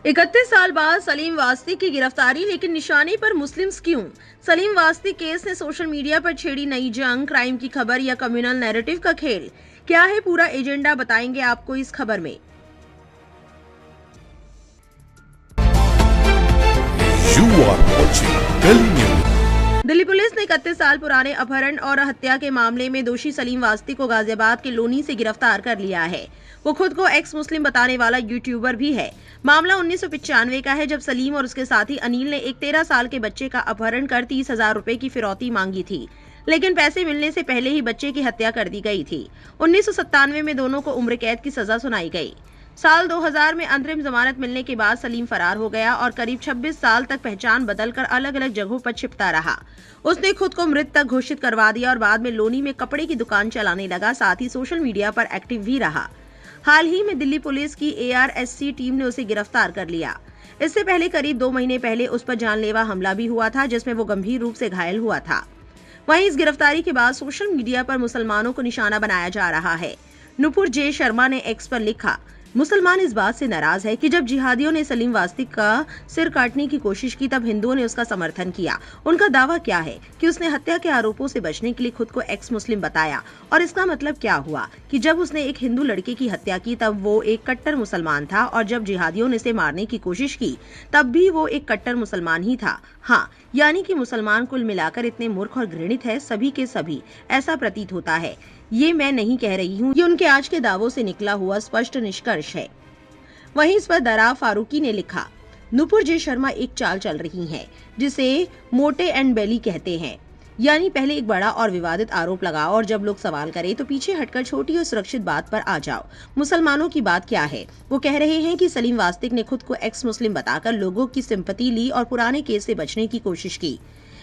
31 साल बाद सलीम वास्ती की गिरफ्तारी, लेकिन निशाने पर मुस्लिम्स क्यों? सलीम वास्ती केस ने सोशल मीडिया पर छेड़ी नई जंग, क्राइम की खबर या कम्युनल नैरेटिव का खेल? क्या है पूरा एजेंडा, बताएंगे आपको इस खबर में। You are watching Delhi News. Delhi police ने 31 साल पुराने अपहरण और हत्या के मामले में दोषी सलीम वास्ती को गाजियाबाद के लोनी से गिरफ्तार कर लिया है। वो खुद को एक्स मुस्लिम बताने वाला यूट्यूबर भी है। मामला 1995 का है, जब सलीम और उसके साथी अनिल ने एक 13 साल के बच्चे का अपहरण कर 30,000 रुपए की फिरौती मांगी थी, लेकिन पैसे मिलने से पहले ही बच्चे की हत्या कर दी गई थी। 1997 में दोनों को उम्र कैद की सजा सुनाई गई। साल 2000 में अंतरिम जमानत मिलने के बाद सलीम फरार हो गया और करीब 26 साल तक पहचान बदलकर अलग अलग जगहों पर छिपता रहा। उसने खुद को मृत तक घोषित करवा दिया और बाद में लोनी में कपड़े की दुकान चलाने लगा, साथ ही सोशल मीडिया पर एक्टिव भी रहा। हाल ही में दिल्ली पुलिस की ARSC टीम ने उसे गिरफ्तार कर लिया। इससे पहले करीब 2 महीने पहले उस पर जानलेवा हमला भी हुआ था, जिसमें वो गंभीर रूप से घायल हुआ था। वहीं इस गिरफ्तारी के बाद सोशल मीडिया पर मुसलमानों को निशाना बनाया जा रहा है। नुपुर जे शर्मा ने एक्स पर लिखा, मुसलमान इस बात से नाराज है कि जब जिहादियों ने सलीम वास्ती का सिर काटने की कोशिश की, तब हिंदुओं ने उसका समर्थन किया। उनका दावा क्या है कि उसने हत्या के आरोपों से बचने के लिए खुद को एक्स मुस्लिम बताया, और इसका मतलब क्या हुआ कि जब उसने एक हिंदू लड़के की हत्या की तब वो एक कट्टर मुसलमान था, और जब जिहादियों ने इसे मारने की कोशिश की तब भी वो एक कट्टर मुसलमान ही था। हाँ, यानी कि मुसलमान कुल मिलाकर इतने मूर्ख और घृणित है सभी के सभी, ऐसा प्रतीत होता है। ये मैं नहीं कह रही हूँ, ये उनके आज के दावों से निकला हुआ स्पष्ट निष्कर्ष है। वहीं इस पर दरा फारूकी ने लिखा, नुपुर जे शर्मा एक चाल चल रही है जिसे मोटे एंड बेली कहते हैं, यानी पहले एक बड़ा और विवादित आरोप लगाओ और जब लोग सवाल करें तो पीछे हटकर छोटी और सुरक्षित बात पर आ जाओ। मुसलमानों की बात क्या है? वो कह रहे हैं कि सलीम वास्तिक ने खुद को एक्स मुस्लिम बताकर लोगों की सिंपैथी ली और पुराने केस से बचने की कोशिश की।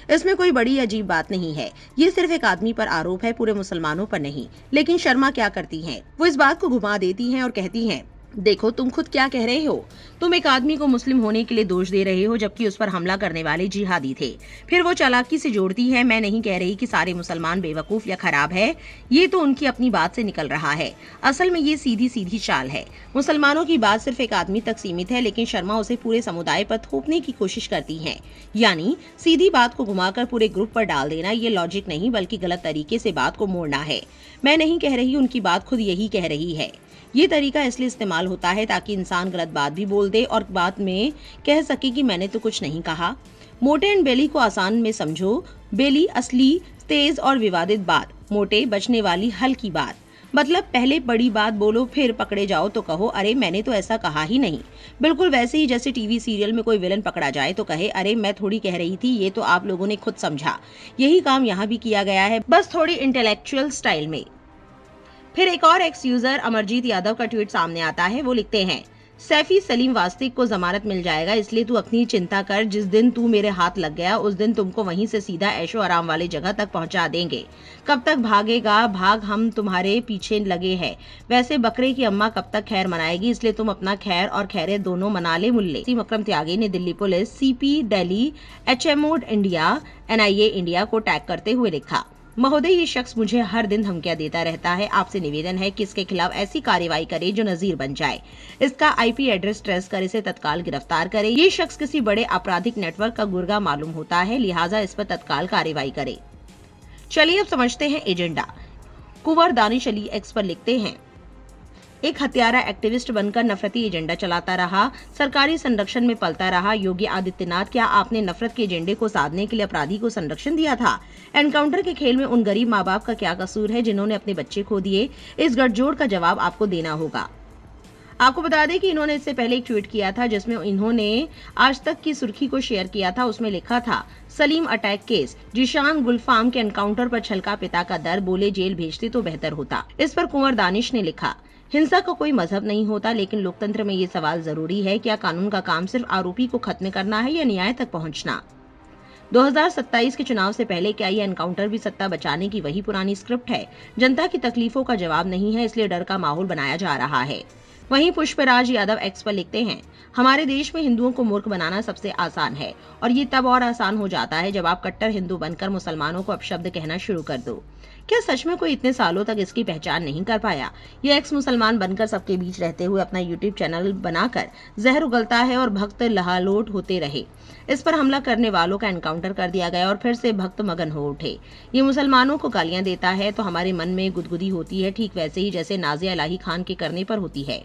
इसमें कोई बड़ी अजीब बात नहीं है, ये सिर्फ एक आदमी पर आरोप है, पूरे मुसलमानों पर नहीं। लेकिन शर्मा क्या करती हैं? वो इस बात को घुमा देती हैं और कहती हैं, देखो तुम खुद क्या कह रहे हो, तुम एक आदमी को मुस्लिम होने के लिए दोष दे रहे हो, जबकि उस पर हमला करने वाले जिहादी थे। फिर वो चालाकी से जोड़ती है, मैं नहीं कह रही कि सारे मुसलमान बेवकूफ या खराब है, ये तो उनकी अपनी बात से निकल रहा है। असल में ये सीधी सीधी चाल है। मुसलमानों की बात सिर्फ एक आदमी तक सीमित है, लेकिन शर्मा उसे पूरे समुदाय पर थोपने की कोशिश करती है। यानी सीधी बात को घुमाकर पूरे ग्रुप पर डाल देना, ये लॉजिक नहीं बल्कि गलत तरीके से बात को मोड़ना है। मैं नहीं कह रही, उनकी बात खुद यही कह रही है। ये तरीका इसलिए इस्तेमाल होता है ताकि इंसान गलत बात भी बोल दे और बाद में कह सके कि मैंने तो कुछ नहीं कहा। मोटे एंड बेली को आसान में समझो, बेली असली तेज और विवादित बात, मोटे बचने वाली हल्की बात। मतलब पहले बड़ी बात बोलो, फिर पकड़े जाओ तो कहो अरे मैंने तो ऐसा कहा ही नहीं। बिल्कुल वैसे ही जैसे टीवी सीरियल में कोई विलन पकड़ा जाए तो कहे अरे मैं थोड़ी कह रही थी, ये तो आप लोगों ने खुद समझा। यही काम यहाँ भी किया गया है, बस थोड़ी इंटेलेक्चुअल स्टाइल में। फिर एक और एक्स यूजर अमरजीत यादव का ट्वीट सामने आता है। वो लिखते हैं, सैफी सलीम वास्तिक को जमानत मिल जाएगा, इसलिए तू अपनी चिंता कर। जिस दिन तू मेरे हाथ लग गया उस दिन तुमको वहीं से सीधा ऐशो आराम वाले जगह तक पहुंचा देंगे। कब तक भागेगा भाग, हम तुम्हारे पीछे लगे हैं। वैसे बकरे की अम्मा कब तक खैर मनाएगी, इसलिए तुम अपना खैर और खैरियत दोनों मना ले मुल्ले। मकरम त्यागी ने Delhi police, CP Delhi, HMO India, NIA India को टैग करते हुए लिखा, महोदय ये शख्स मुझे हर दिन धमकियां देता रहता है, आपसे निवेदन है कि इसके खिलाफ ऐसी कार्रवाई करे जो नजीर बन जाए। इसका IP एड्रेस ट्रेस कर इसे तत्काल गिरफ्तार करे। ये शख्स किसी बड़े आपराधिक नेटवर्क का गुर्गा मालूम होता है, लिहाजा इस पर तत्काल कार्रवाई करे। चलिए अब समझते हैं एजेंडा। कुंवर दानिश अली एक्स पर लिखते हैं, एक हत्यारा एक्टिविस्ट बनकर नफरती एजेंडा चलाता रहा, सरकारी संरक्षण में पलता रहा। योगी आदित्यनाथ, क्या आपने नफरत के एजेंडे को साधने के लिए अपराधी को संरक्षण दिया था? एनकाउंटर के खेल में उन गरीब माँ बाप का क्या कसूर है जिन्होंने अपने बच्चे खो दिए? इस गठजोड़ का जवाब आपको देना होगा। आपको बता दें कि इन्होंने इससे पहले एक ट्वीट किया था जिसमें इन्होंने आज तक की सुर्खी को शेयर किया था। उसमें लिखा था, सलीम अटैक केस, जिशान गुलफाम के एनकाउंटर पर छलका पिता का दर, बोले जेल भेजते तो बेहतर होता। इस पर कुंवर दानिश ने लिखा, हिंसा का कोई मजहब नहीं होता, लेकिन लोकतंत्र में ये सवाल जरूरी है, क्या कानून का काम सिर्फ आरोपी को खत्म करना है या न्याय तक पहुंचना? 2027 के चुनाव से पहले क्या ये एनकाउंटर भी सत्ता बचाने की वही पुरानी स्क्रिप्ट है? जनता की तकलीफों का जवाब नहीं है, इसलिए डर का माहौल बनाया जा रहा है। वहीं पुष्पराज यादव एक्स पर लिखते हैं, हमारे देश में हिंदुओं को मूर्ख बनाना सबसे आसान है, और ये तब और आसान हो जाता है जब आप कट्टर हिंदू बनकर मुसलमानों को अपशब्द कहना शुरू कर दो। क्या सच में कोई इतने सालों तक इसकी पहचान नहीं कर पाया? ये एक्स मुसलमान बनकर सबके बीच रहते हुए अपना यूट्यूब चैनल बनाकर जहर उगलता है और भक्त लहालोट होते रहे। इस पर हमला करने वालों का एनकाउंटर कर दिया गया और फिर से भक्त मगन हो उठे। ये मुसलमानों को गालियां देता है तो हमारे मन में गुदगुदी होती है, ठीक वैसे ही जैसे नाज़िया इलाही खान के करने पर होती है।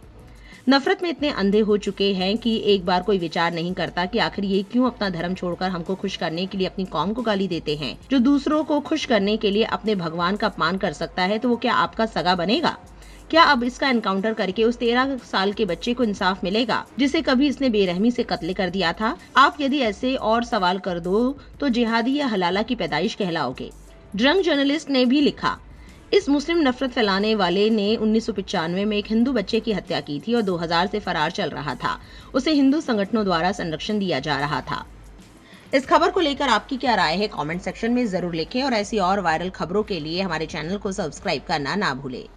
नफरत में इतने अंधे हो चुके हैं कि एक बार कोई विचार नहीं करता कि आखिर ये क्यों अपना धर्म छोड़कर हमको खुश करने के लिए अपनी कौम को गाली देते हैं। जो दूसरों को खुश करने के लिए अपने भगवान का अपमान कर सकता है तो वो क्या आपका सगा बनेगा? क्या अब इसका एनकाउंटर करके उस 13 साल के बच्चे को इंसाफ मिलेगा जिसे कभी इसने बेरहमी से कत्ल कर दिया था? आप यदि ऐसे और सवाल कर दो तो जिहादी या हलाला की पैदाइश कहलाओगे। ड्रंक जर्नलिस्ट ने भी लिखा, इस मुस्लिम नफरत फैलाने वाले ने 1995 में एक हिंदू बच्चे की हत्या की थी और 2000 से फरार चल रहा था। उसे हिंदू संगठनों द्वारा संरक्षण दिया जा रहा था। इस खबर को लेकर आपकी क्या राय है? कमेंट सेक्शन में जरूर लिखें और ऐसी और वायरल खबरों के लिए हमारे चैनल को सब्सक्राइब करना ना भूलें।